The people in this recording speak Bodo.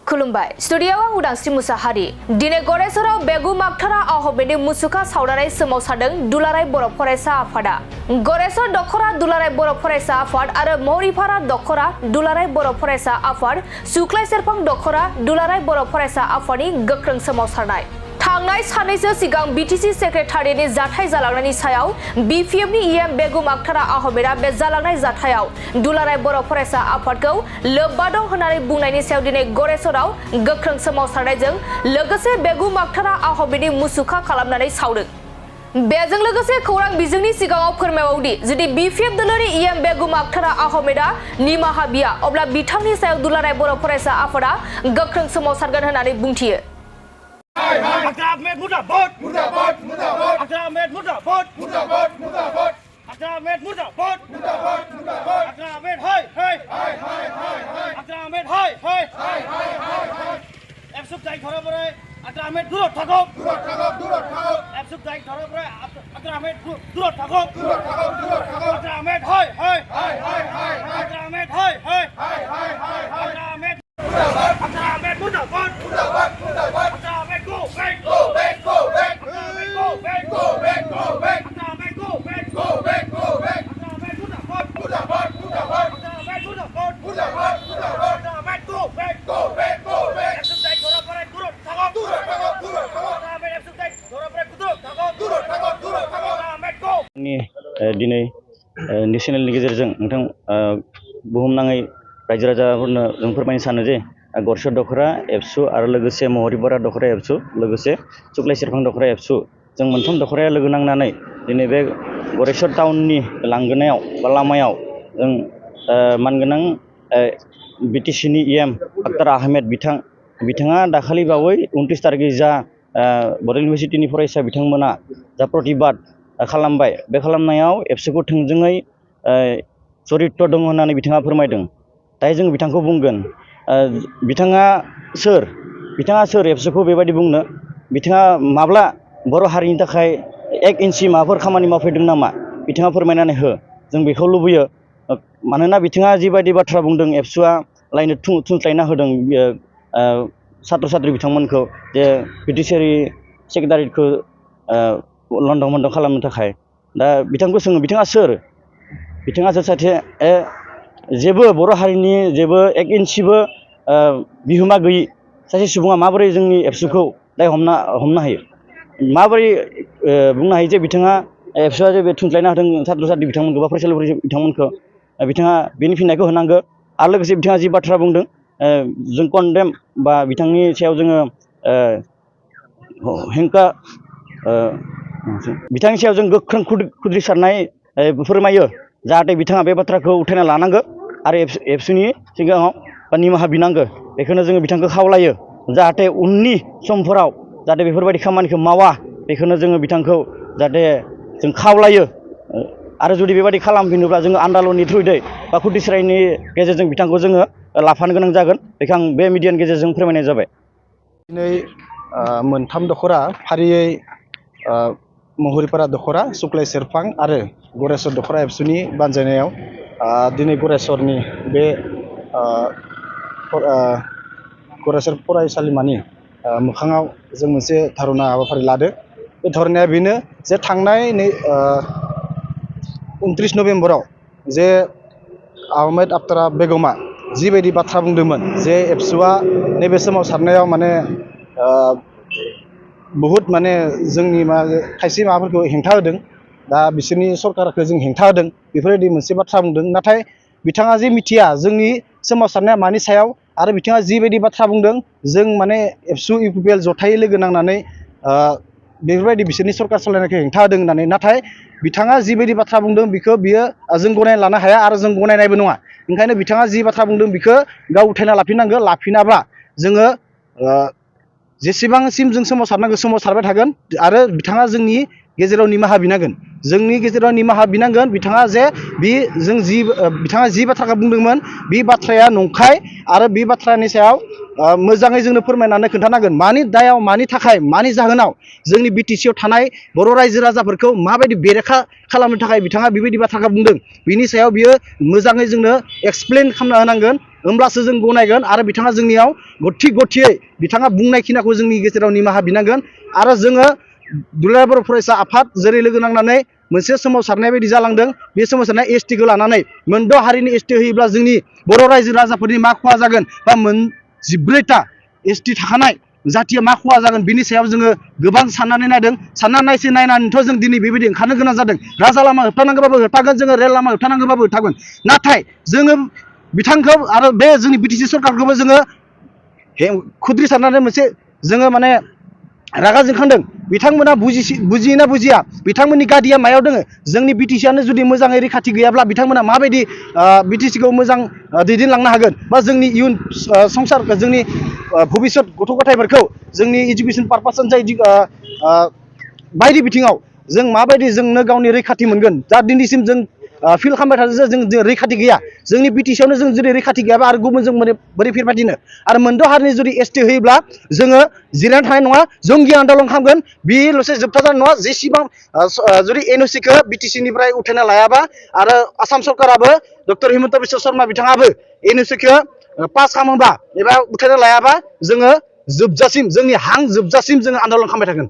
खुलुमबाय स्टुडियोआव आं उदांस्रि मुसाहारि दिनै गरेसराव बेगु मागथारा आहमेदनि मुसुखा सावनानै सोमावसारदों दुलाराय बर' फरायसा आफादा गरेसर दखरा दुलाराय बर' फरायसा आफाद आरो महरिपारा दखरा दुलाराय बर' फरायसा आफाद सुख्लाय सेरफां दखरा दुलाराय बर' फरायसा आफादनि गोख्रों सोमावसारनाय थांनाय साननैसो सिगां बिटिसि सेक्रेटारिनि जाथाय जालांनायनि सायाव बिपिएफनि इएम बेगुम आखतारा आहमेदा बे जालांनाय जाथायाव दुलाराय बर' फरायसा आफादखौ लोब्बा दं होननानै बुंनायनि सायाव दिनै गरेसराव गोख्रों सोमावसारनायजों लोगोसे बेगुम आखतारा आहमेदनि मुसुखा खालामनानै सावदों। बेजों लोगोसे खौरां बिजोंनि सिगाङाव फोरमायबावदि जुदि बिपिएफ दोलोनि इएम बेगुम आखतारा आहमेदा निमाहा बिया अब्ला बिथांनि सायाव दुलाराय बर' फरायसा आफादा गोख्रों सोमावसारगोन होननानै बुंथियो। Ahmed Mudabot, Mudabot, Mudabot. Ahmed Mudabot, Mudabot, Mudabot. Ahmed Mudabot, Mudabot, Mudabot. Ahmed Hai, Hai, Hai, Hai, Hai. Ahmed Hai, Hai, Hai, Hai, Hai. Efsuk Jai Thora Bore. Ahmed Durot Thakop, Durot Thakop, Durot Thakop. Efsuk Jai Thora Bore. Ahmed Durot Thakop, Durot Thakop, Durot Thakop. Ahmed Hai, Hai, Hai, Hai, Hai. Ahmed Hai, Hai, Hai, Hai, Hai. Ahmed Mudabot, Ahmed Mudabot, Mudabot, Mudabot. Ahmed go back, go back, go back. Ahmed go back, go back, go back. Ahmed go back, go back, go back. Ahmed Mudabot, Mudabot, Mudabot. Ahmed Mudabot, Mudabot, Mudabot. Ahmed go back, go back, go back. Efsuk Jai Thora Bore. Durot Thakop, Durot Thakop, Durot Thakop. Ahmed Efsuk Jai Thora Bore. Durot Thakop, Durot Thakop, Durot Thakop. Ahmed go. दिनै नेशनेलनि गेजेरजों नोंथां बुहुमनाङै रायजो राजाफोरनो जों फोरमायनो सानो जे गरेसर दखरा एबसु आरो लोगोसे महरिपारा दखरा एबसु लोगोसे सुख्लाय सेरफां दखरा एबसु जों मोनथाम दखराया लोगो नांनानै दिनै बे गरेसर टाउननि लांगोनायाव बा लामायाव जों मानगोनां बिटिसिनि इएम आखतार आहमेद बिथाङा दाखालि बावै 29 तारिखै जा बड'लेण्ड इउनिभारसिटिनि फरायसा बिथांमोना जा प्रतिबाद खालामबाय बे खालामनायाव एबसुखौ थोंजोङै चरित्र दं होननानै बिथाङा फोरमायदों। दायो जों बिथांखौ बुंगोन बिथाङा सोर एबसुखौ बेबायदि बुंनो बिथाङा माब्ला बर' हारिनि थाखाय 1 इन्सि माबाफोर खामानि मावफैदों नामा बिथाङा फोरमायनानै हो जों बेखौ लुबैयो। मानोना बिथाङा जिबायदि बाथ्रा बुंदों एबसुआ लायनो थुनस्लायना होदों सात्र सात्रि बिथांमोनखौ जे बिटिसिआरि सेक्रेटारिखौ लंदं भंदं खालामनो थाखाय दा बिथांखौ सोङो बिथाङा सोर सासे जेबो बर' हारिनि जेबो 1 इन्सिबो बिहोमा गैयि सासे सुबुङा माबोरै जोंनि एबसुखौ दाय हमनो हायो माबोरै बुंनो हायो जे बिथाङा एबसुआ जे बे थुनस्लायना होदों सात्र सात्रि बिथांमोनखौ बा फरायसालि बिथांमोनखौ बिथाङा बेनि फिननायखौ होनांगौ आरो लोगोसे बिथाङा जि बाथ्रा बुंदों जों कन्डेम बा बिथांनि सायाव जोङो हेंथा बिथांनि सायाव जों गोख्रों खुद्रिसारनाय फोरमायो जाहाथे बिथाङा बे बाथ्राखौ उथायना लानांगौ आरो एबसुनि सिगाङाव निमाहा बिनांगौ बेखौनो जोङो बिथांखौ खावलायो जाहाथे उननि समफोराव जाहाथे बेफोरबायदि खामानिखौ मावा बेखौनो जोङो बिथांखौ जाहाथे जों खावलायो आरो जुदि बेबायदि खालामफिनोब्ला जोङो आन्दालननि थ्रुयै बा खुदिस्रायनि गेजेरजों बिथांखौ जोङो लाफानो गोनां जागोन बेखौ आं बे मिडियानि गेजेरजों फोरमायनाय जाबाय। दिनै मोनथाम दखरा फारियै महरिपारा दखरा सुख्लाय सेरफां आरो गरेसर दखरा एबसुनि बानजायनायाव दिनै गरेसरनि बे गरेसर फरायसालिमानि मोखाङाव जों मोनसे धारना हाबाफारि लादों। बे धारनाया बेनो जे थांनाय 29 नभेम्बराव जे आहमेद आखतारा बेगमा जिबायदि बाथ्रा बुंदोंमोन जे एबसुआ नैबे सोमावसारनायाव माने बहुद माने जोंनि खायसे माबाफोरखौ हेंथा होदों दा बिसोरनि सरकारखौ जों हेंथा होदों बेफोरबायदि मोनसे बाथ्रा बुंदों। नाथाय बिथाङा जे मिथिया जोंनि सोमावसारनाया मानि सायाव आरो बिथाङा जिबायदि बाथ्रा बुंदों जों माने एबसु इउपिपिएल जथायै लोगो नांनानै बेफोरबायदि बिसोरनि सरकार सालायनायखौ हेंथा होदों होननानै नाथाय बिथाङा जिबायदि बाथ्रा बुंदों बेखौ बियो जों गनायना लानो हाया आरो जों गनायनायबो नङा। ओंखायनो बिथाङा जि बाथ्रा बुंदों बेखौ गाव उथायना लाफिननांगौ लाफिनाब्ला जोङो जेसेबांसिम जों सोमावसारनांगौ सोमावसारबाय थागोन आरो बिथाङा जोंनि गेजेराव निमाहा बिनांगोन बिथाङा जे बिथाङा जि बाथ्राखौ बुंदोंमोन बे बाथ्राया नंखाय आरो बे बाथ्रानि सायाव मोजाङै जोंनो फोरमायनानै खोन्थानांगोन मानि दायाव मानि थाखाय मानि जाहोनाव जोंनि बिटिसिआव थानाय बर' रायजो राजाफोरखौ माबायदि बेरेखा खालामनो थाखाय बिथाङा बेबायदि बाथ्राखौ बुंदों बिनि सायाव बियो मोजाङै जोंनो एक्सप्लेन खालामना होनांगोन होमब्लासो जों गनायगोन आरो बिथाङा जोंनियाव गथियै बिथाङा बुंनाय खिनाखौ जोंनि गेजेराव निमाहा बिनांगोन आरो जोङो दुलाराय बर' फरायसा आफाद जेरै लोगो नांनानै मोनसे सोमावसारनाय बायदि जालांदों बे सोमावसारनाय एसटिखौ लानानै मोनद' हारिनि एसटि होयोब्ला जोंनि बर' रायजो राजाफोरनि मा खहा जागोन बा 14टा एसटि थाखानाय जाथिया मा खहा जागोन बिनि सायाव जोङो गोबां साननानै नायदों नायनानैथ' जों दिनै बेबायदि ओंखारनो गोनां जादों राजा लामा होबथानांगौबाबो होबथागोन जोङो रेल लामा होबथानांगौबाबो होबथागोन नाथाय जोङो बिथांखौ आरो बे जोंनि बिटिसि सरकारखौबो जोङो खुद्रि सारनानै मोनसे जोङो माने रागा जोंखांदों बिथांमोना बुजियोना बुजिया बिथांमोननि गादिया मायाव दोङो जोंनि बिटिसिआनो जुदि मोजाङै रैखाथि गैयाब्ला बिथांमोना माबायदि बिटिसिखौ मोजां दैदेनलांनो हागोन बा जोंनि इयुन संसार जोंनि भबिष्यत गथ' गथायफोरखौ जोंनि इडुकेसन पारपास बायदि बिथिङाव जों माबायदि जोंनो गावनि रैखाथि मोनगोन दा दिनैसिम जों फिल खालामबाय थादों जे जों रैखाथि गैया जोंनि बिटिसिआवनो जों जुदि रैखाथि गैयाबा आरो गुबुन जों बोरै फिरबादिनो आरो मोनद' हारिनि जुदि एसटि होयोब्ला जोङो जिरायनानै थानाय नङा जंगि आन्दलन खालामगोन बेल'सो जोबथा जानाय नङा जेसेबां जुदि एनअसिखौ बिटिसिनिफ्राय उथायना लायाबा आरो आसाम सरकाराबो डक्टर हिमन्त बिश्व शर्मा बिथाङाबो एनअसिखौ पास खालामोबा एबा उथायना लायाबा जोङो जोबजासिम जोंनि हां जोबजासिम जोङो आन्दलन खालामबाय थागोन